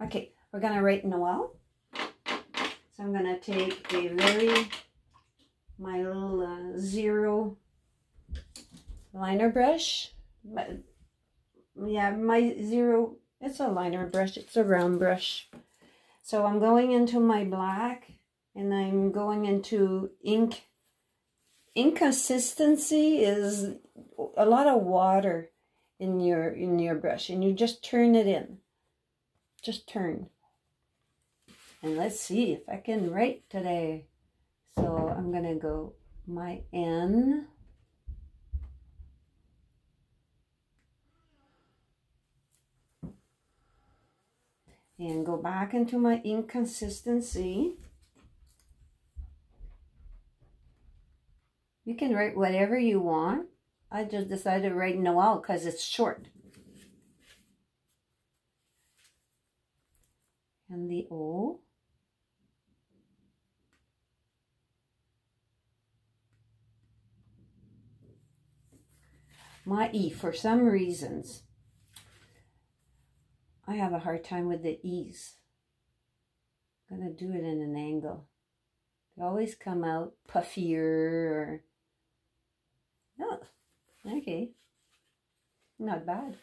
Okay, we're gonna write Noel. So I'm gonna take my little 0 liner brush. But yeah, my 0, it's a liner brush, it's a round brush. So I'm going into my black and I'm going into ink. Inconsistency is a lot of water in your brush, and you just turn it in. Just turn. And let's see if I can write today. So I'm gonna go my N. And go back into my inconsistency. You can write whatever you want. I just decided to write Noel because it's short. And the O. My E, for some reasons, I have a hard time with the E's. I'm going to do it in an angle. They always come out puffier or... Oh, okay. Not bad.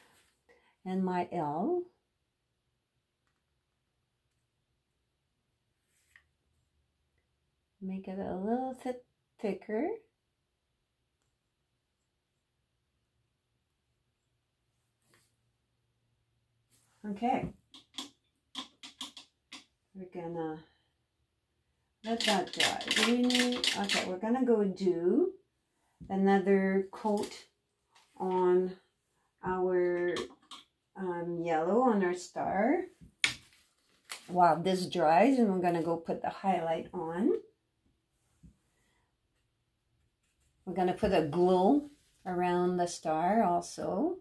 And my L. Make it a little bit thicker. Okay. We're gonna let that dry. Do we need... Okay, we're gonna go do another coat on our yellow on our star while this dries, and we're gonna go put the highlight on. We're gonna put a glow around the star also.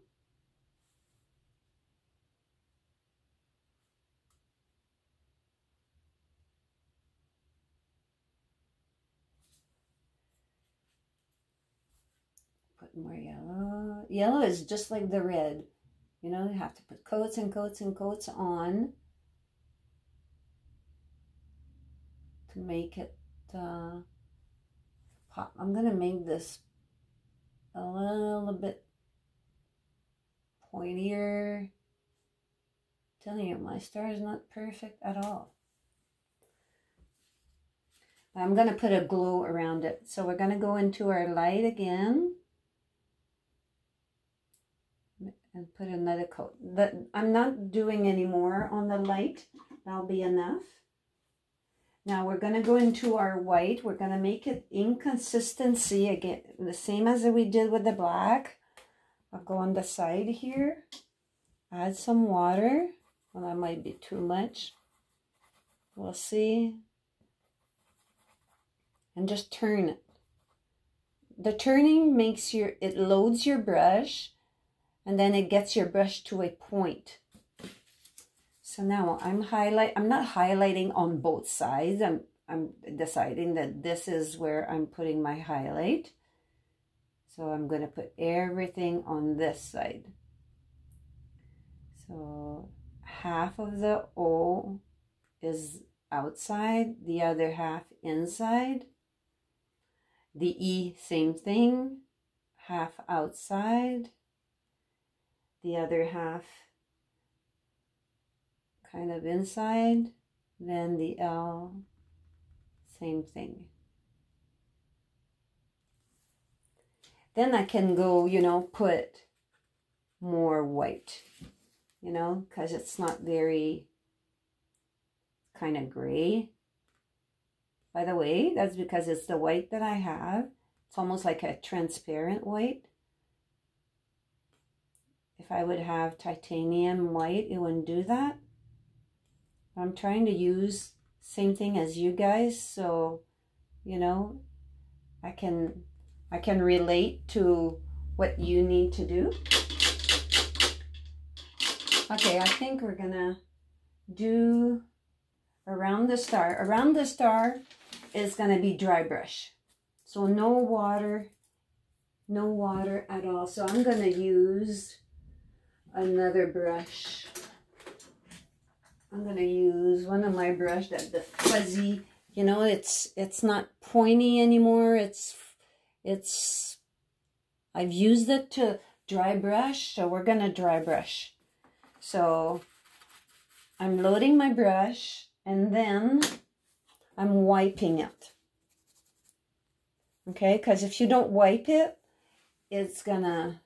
Put more yellow. Yellow is just like the red. You know, you have to put coats and coats and coats on to make it pop. I'm going to make this a little bit pointier. I'm telling you, my star is not perfect at all. I'm going to put a glow around it. So we're going to go into our light again. And put another coat. That I'm not doing any more on the light. That'll be enough. Now we're going to go into our white. We're going to make it inconsistency again, the same as we did with the black. I'll go on the side here. Add some water. Well, that might be too much. We'll see. And just turn it. The turning makes it loads your brush. And then it gets your brush to a point. So now I'm not highlighting on both sides. I'm deciding that this is where I'm putting my highlight. So I'm going to put everything on this side. So half of the O is outside, the other half inside. The E, same thing, half outside. The other half kind of inside, then the L, same thing. Then I can go, you know, put more white, you know, because it's not very kind of gray. By the way, that's because it's the white that I have. It's almost like a transparent white. If I would have titanium white, it wouldn't do that. I'm trying to use same thing as you guys, so you know, I can relate to what you need to do. Okay, I think we're gonna do around the star. Around the star is gonna be dry brush, so no water at all. So I'm gonna use another brush. I'm going to use one of my brush, that the fuzzy, you know, it's not pointy anymore. I've used it to dry brush, so we're going to dry brush. So I'm loading my brush and then I'm wiping it. Okay, because if you don't wipe it, it's gonna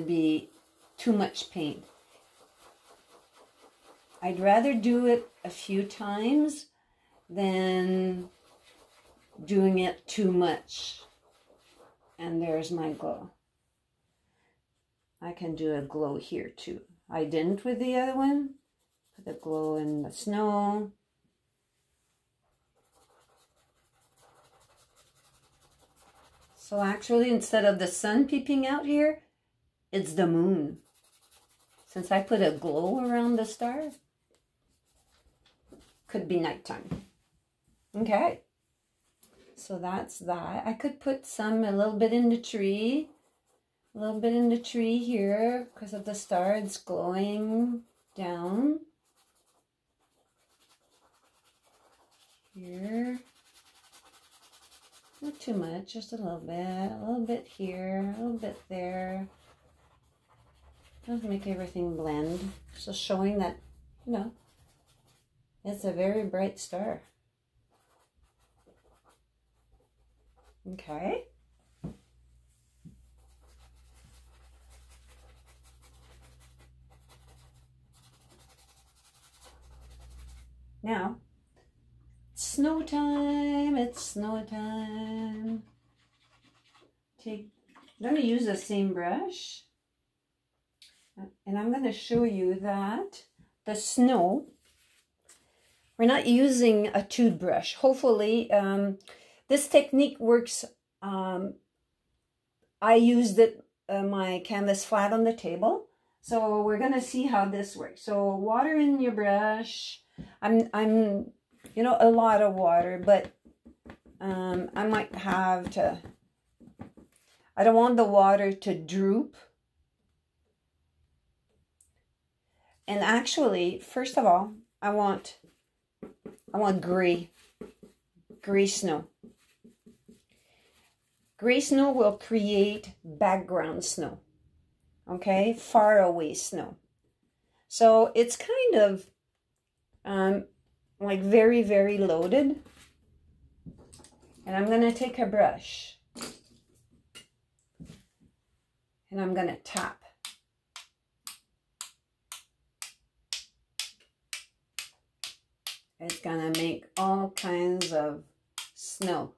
be too much paint. I'd rather do it a few times than doing it too much. And there's my glow. I can do a glow here too. I didn't with the other one. Put the glow in the snow. So actually, instead of the sun peeping out here, it's the moon. Since I put a glow around the star, could be nighttime. Okay. So that's that. I could put a little bit in the tree. A little bit in the tree here because of the star. It's glowing down. Here. Not too much, just a little bit here, a little bit there. Just make everything blend. So showing that, you know, it's a very bright star. Okay. Now, snow time, it's snow time. I'm going to use the same brush. And I'm going to show you that the snow, we're not using a toothbrush. Hopefully, this technique works. I used it, my canvas flat on the table. So we're going to see how this works. So water in your brush. I'm you know, a lot of water, but I might have to, I don't want the water to droop. And actually, first of all, I want gray snow. Gray snow will create background snow, okay? Far away snow. So it's kind of like very, very loaded. And I'm going to take a brush and I'm going to tap. It's going to make all kinds of snow.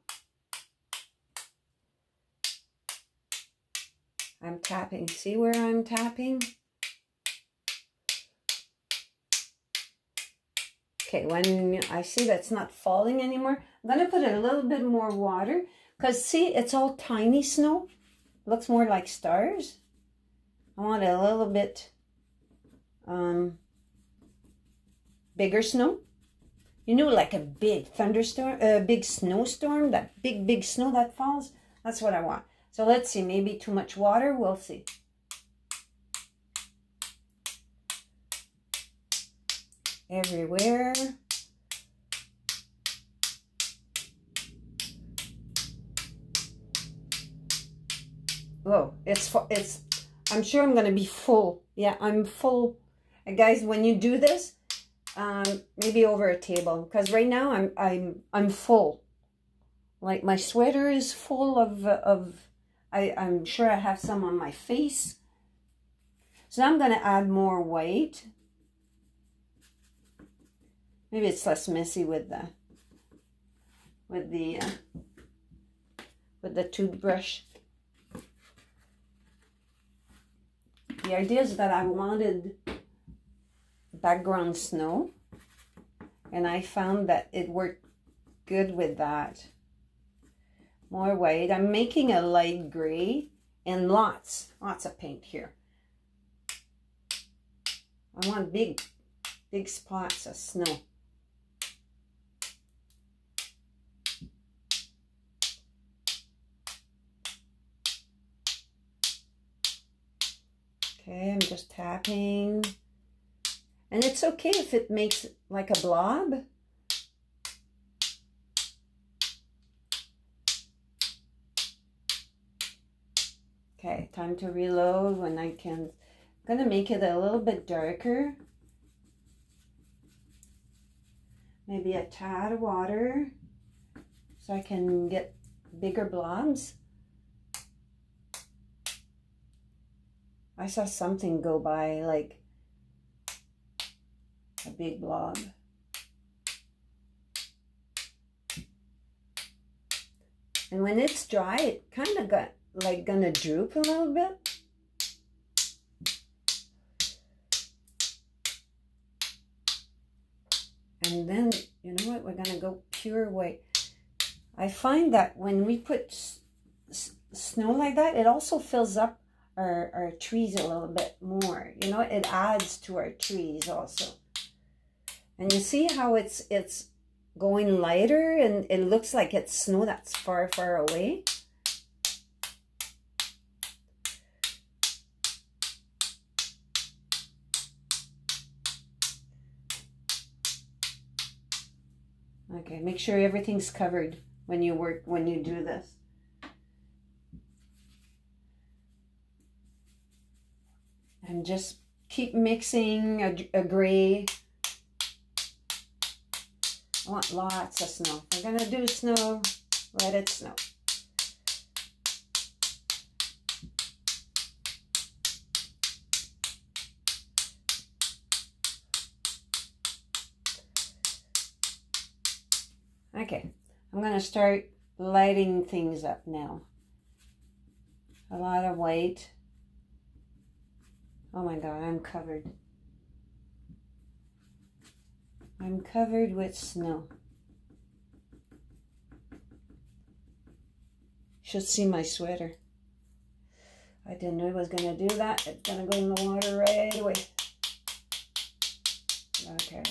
I'm tapping. See where I'm tapping? Okay, when I see that's not falling anymore, I'm going to put a little bit more water. Because see, it's all tiny snow. Looks more like stars. I want a little bit bigger snow. You know, like a big thunderstorm, a big snowstorm, that big snow that falls. That's what I want. So let's see, maybe too much water, we'll see. Everywhere. Oh, I'm sure I'm going to be full. Yeah, I'm full. And guys, when you do this, maybe over a table, because right now I'm full. Like my sweater is full of I'm sure I have some on my face. So I'm going to add more white. Maybe it's less messy with the toothbrush. The idea is that I wanted background snow, and I found that it worked good with that. More white. I'm making a light gray and lots of paint here. I want big spots of snow. Okay, I'm just tapping. And it's okay if it makes like a blob. Okay, time to reload when I can. I'm gonna make it a little bit darker. Maybe a tad of water so I can get bigger blobs. I saw something go by, like a big blob. And when it's dry, it kind of got like gonna droop a little bit. And then, you know what, we're gonna go pure white. I find that when we put snow like that, it also fills up our trees a little bit more. You know, it adds to our trees also. And you see how it's going lighter, and it looks like it's snow that's far, far away. Okay, make sure everything's covered when you do this. And just keep mixing a gray. I want lots of snow. If we're gonna do snow, let it snow. Okay, I'm gonna start lighting things up now. A lot of white. Oh my God, I'm covered. I'm covered with snow. Should see my sweater. I didn't know I was gonna do that. It's gonna go in the water right away. Okay,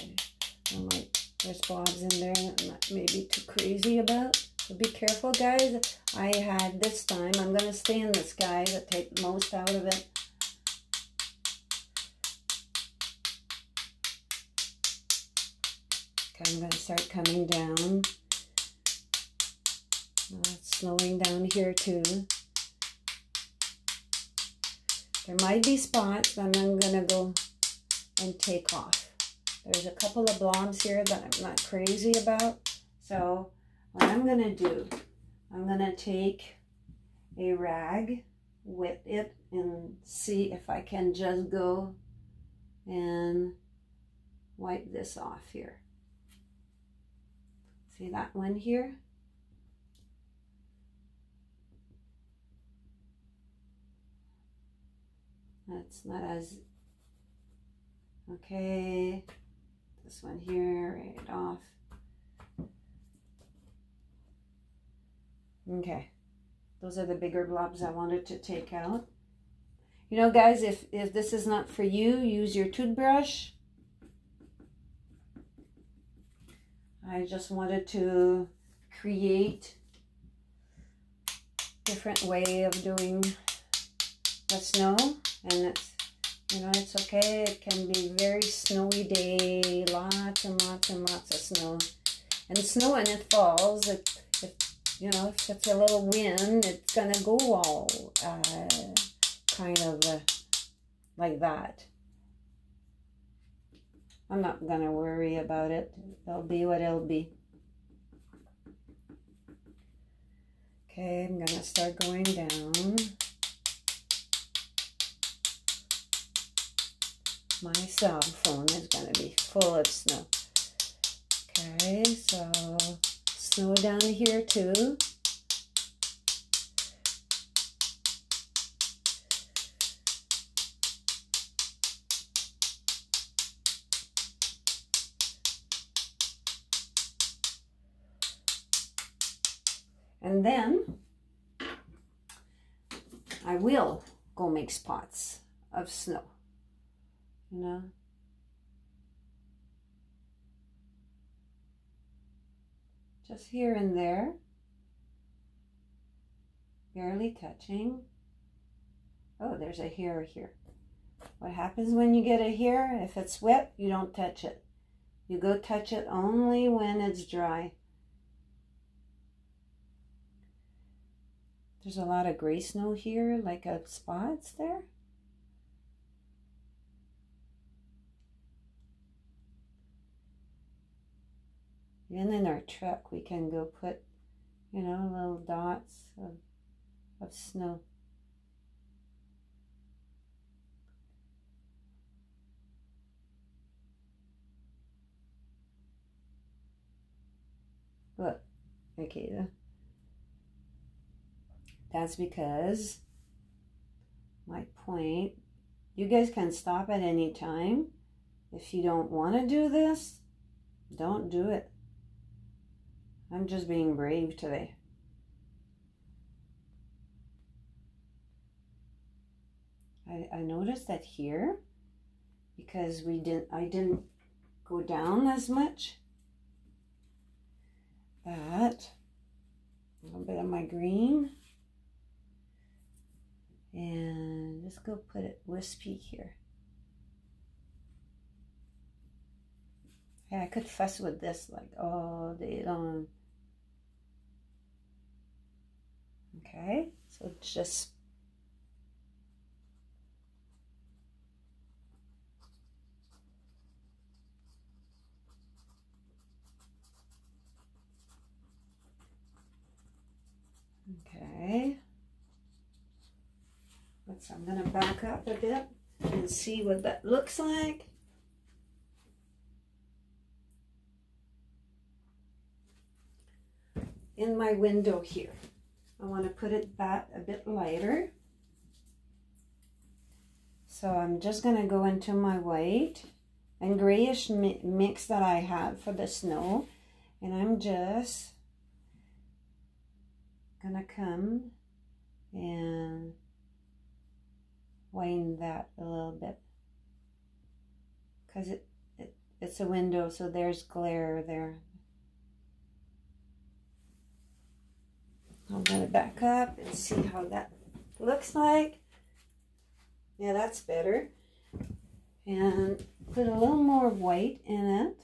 I'm like, there's blobs in there that I'm not maybe too crazy about. So be careful, guys. I had this time, I'm gonna stay in this guy to take the most out of it. I'm going to start coming down. It's slowing down here too. There might be spots that I'm going to go and take off. There's a couple of blobs here that I'm not crazy about. So what I'm going to do, I'm going to take a rag, wet it, and see if I can just go and wipe this off here. See that one here? That's not as, okay. This one here, right off. Okay, those are the bigger blobs I wanted to take out. You know, guys, if this is not for you, use your toothbrush. I just wanted to create a different way of doing the snow, and it's, you know, it's okay. It can be very snowy day, lots and lots and lots of snow. And snow when it falls, you know, if it's a little wind, it's gonna go all kind of like that. I'm not gonna worry about it. It'll be what it'll be. Okay, I'm gonna start going down. My cell phone is gonna be full of snow. Okay, so snow down here too. And then I will go make spots of snow, you know. Just here and there, barely touching. Oh, there's a hair here. What happens when you get it here? If it's wet, you don't touch it. You go touch it only when it's dry. There's a lot of gray snow here, like spots there. Even in our truck, we can go put, you know, little dots of snow. Look, okay, that's because my point, you guys can stop at any time. If you don't want to do this, don't do it. I'm just being brave today. I noticed that here, because I didn't go down as much, that a little bit of my green, and just go put it wispy here. Yeah, I could fuss with this like all day long. Okay, so just okay. I'm going to back up a bit and see what that looks like. In my window here, I want to put it back a bit lighter. So I'm just going to go into my white and grayish mix that I have for the snow. And I'm just going to come and wind that a little bit, because it's a window, so there's glare there. I'm going to back up and see how that looks like. Yeah, that's better. And put a little more white in it.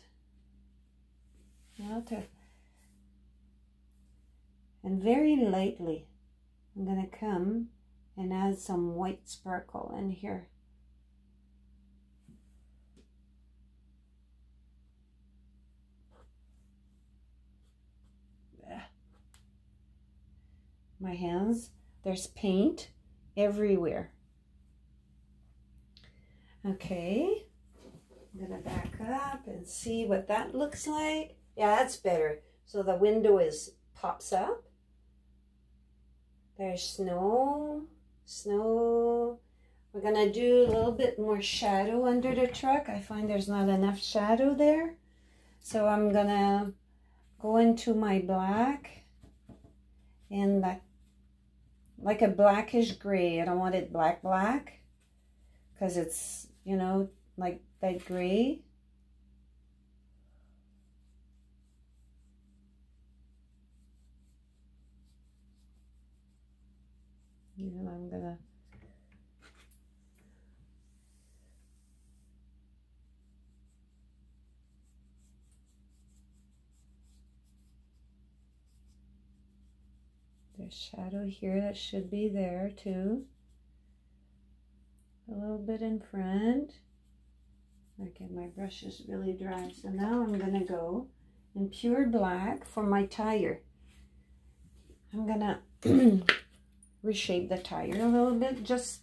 And very lightly, I'm going to come and add some white sparkle in here. My hands, there's paint everywhere. Okay, I'm gonna back up and see what that looks like. Yeah, that's better. So the window pops up. There's snow. We're gonna do a little bit more shadow under the truck. I find there's not enough shadow there. So I'm gonna go into my black and that, like a blackish gray. I don't want it black, because it's, you know, like that gray. And I'm gonna there's shadow here that should be there too. A little bit in front. Okay, my brush is really dry. So now I'm gonna go in pure black for my tire. I'm gonna reshape the tire a little bit just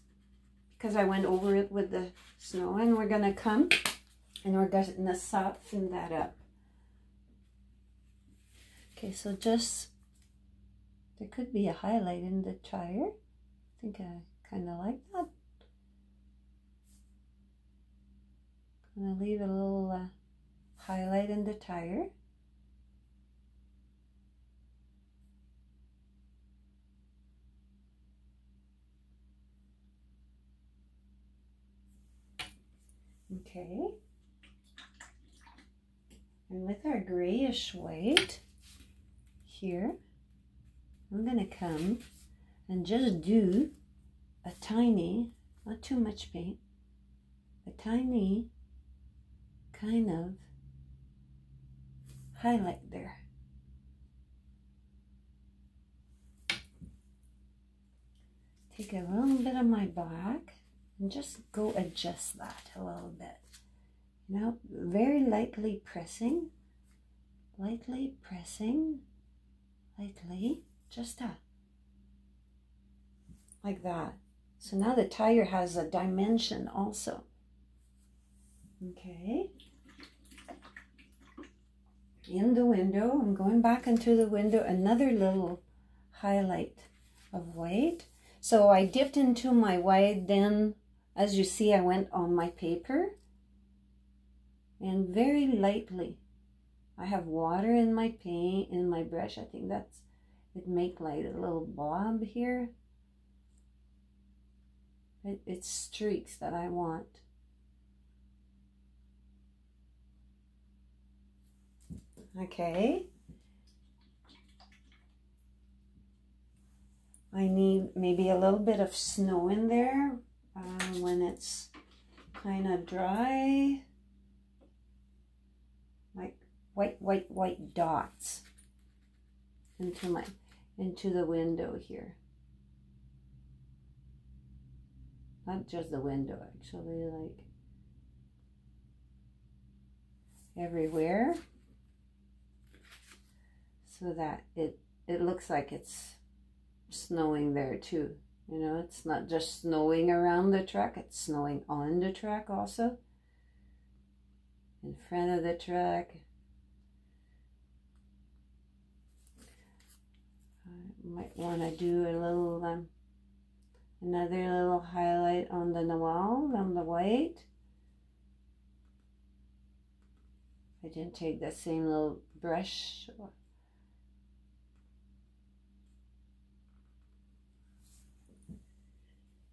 because I went over it with the snow, and we're gonna come and we're gonna soften that up. Okay, so just, there could be a highlight in the tire. I think I kind of like that. I'm gonna leave a little highlight in the tire. Okay, and with our grayish white here, I'm gonna come and just do a tiny, not too much paint, a tiny kind of highlight there. Take a little bit of my black and just go adjust that a little bit. You know, very lightly pressing, lightly, just that, like that. So now the tire has a dimension also. Okay. In the window, I'm going back into the window, another little highlight of white. So I dipped into my white, then as you see, I went on my paper and very lightly. I have water in my paint, in my brush. I think that's, it make like a little blob here. It's streaks that I want. Okay. I need maybe a little bit of snow in there when it's kind of dry. Like white dots into the window here. Not just the window, actually, like everywhere. So that it looks like it's snowing there too. You know, it's not just snowing around the truck, it's snowing on the truck also. In front of the truck. I might want to do a little, another little highlight on the wall, on the white. I didn't take the same little brush.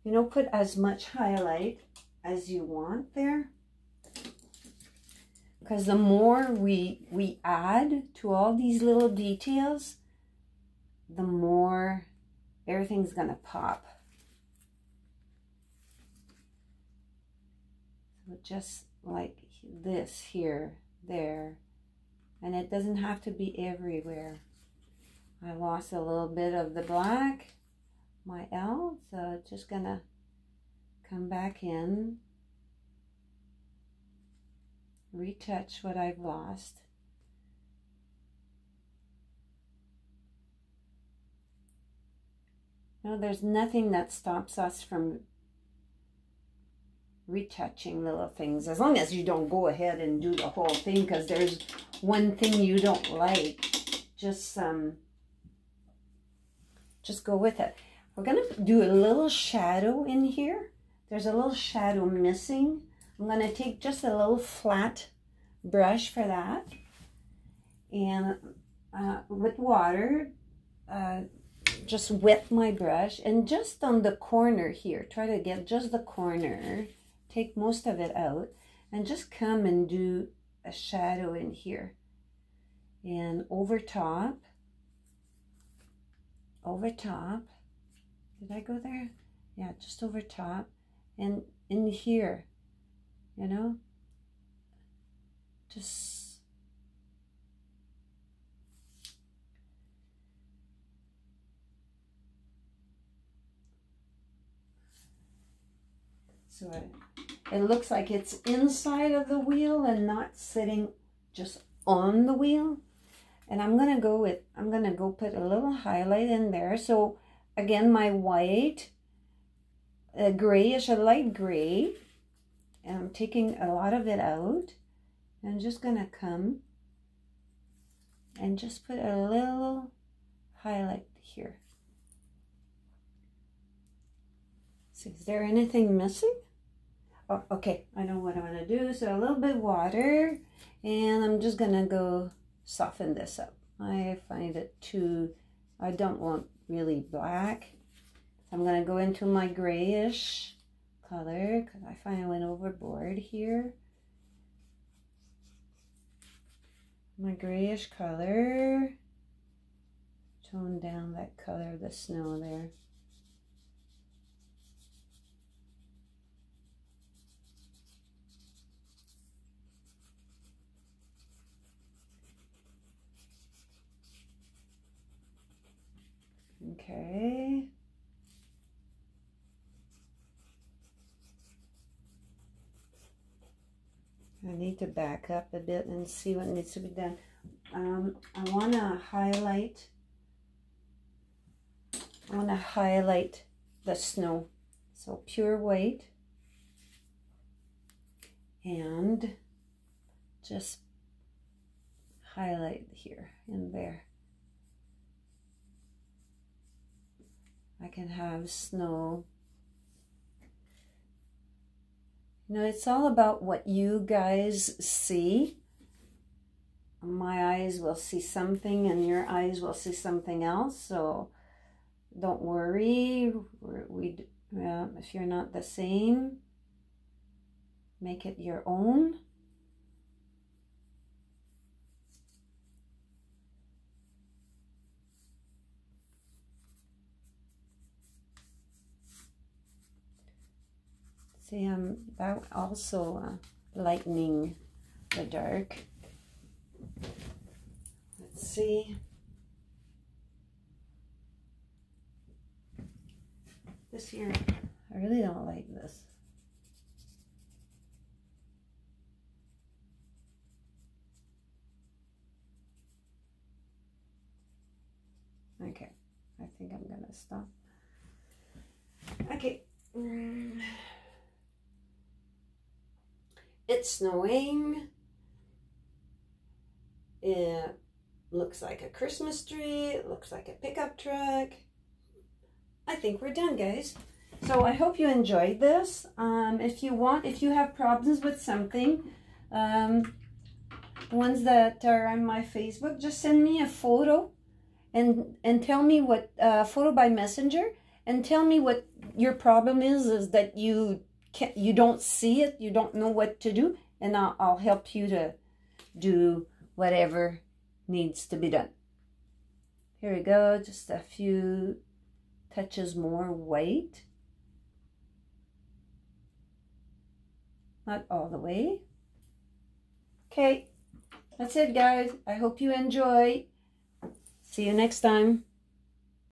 You know, put as much highlight as you want there. Because the more we add to all these little details, the more everything's gonna pop. So just like this here, there, and it doesn't have to be everywhere. I lost a little bit of the black, my L, so just gonna come back in, retouch what I've lost. No, there's nothing that stops us from retouching little things, as long as you don't go ahead and do the whole thing, because there's one thing you don't like, just go with it. We're gonna do a little shadow in here. There's a little shadow missing. I'm gonna take just a little flat brush for that, and with water, just wet my brush, and just on the corner here, try to get just the corner, take most of it out, and just come and do a shadow in here. And over top, did I go there? Yeah, just over top, and in here, you know, just so it looks like it's inside of the wheel and not sitting just on the wheel. And I'm gonna go put a little highlight in there. So again, my white, a grayish, a light gray, and I'm taking a lot of it out. I'm just gonna come and just put a little highlight here. So is there anything missing? Oh, okay, I know what I'm gonna do. So a little bit of water, and I'm just gonna go soften this up. I find it too, I don't want really black. So I'm gonna go into my grayish color, because I find I went overboard here. My grayish color, tone down that color of the snow there. Okay. I need to back up a bit and see what needs to be done. I want to highlight the snow. So pure white. And just highlight here and there. I can have snow. You know, it's all about what you guys see. My eyes will see something and your eyes will see something else. So don't worry. If you're not the same, make it your own. See, I'm also lightening the dark. Let's see. This here, I really don't like this. Okay, I think I'm gonna stop. Okay. It's snowing. It looks like a Christmas tree. It looks like a pickup truck. I think we're done, guys. So I hope you enjoyed this. If you have problems with something, the ones that are on my Facebook, just send me a photo and tell me what, photo by messenger, and tell me what your problem is that you don't see it, you don't know what to do, and I'll help you to do whatever needs to be done. Here we go, just a few touches more white. Not all the way. Okay, that's it, guys. I hope you enjoy. See you next time.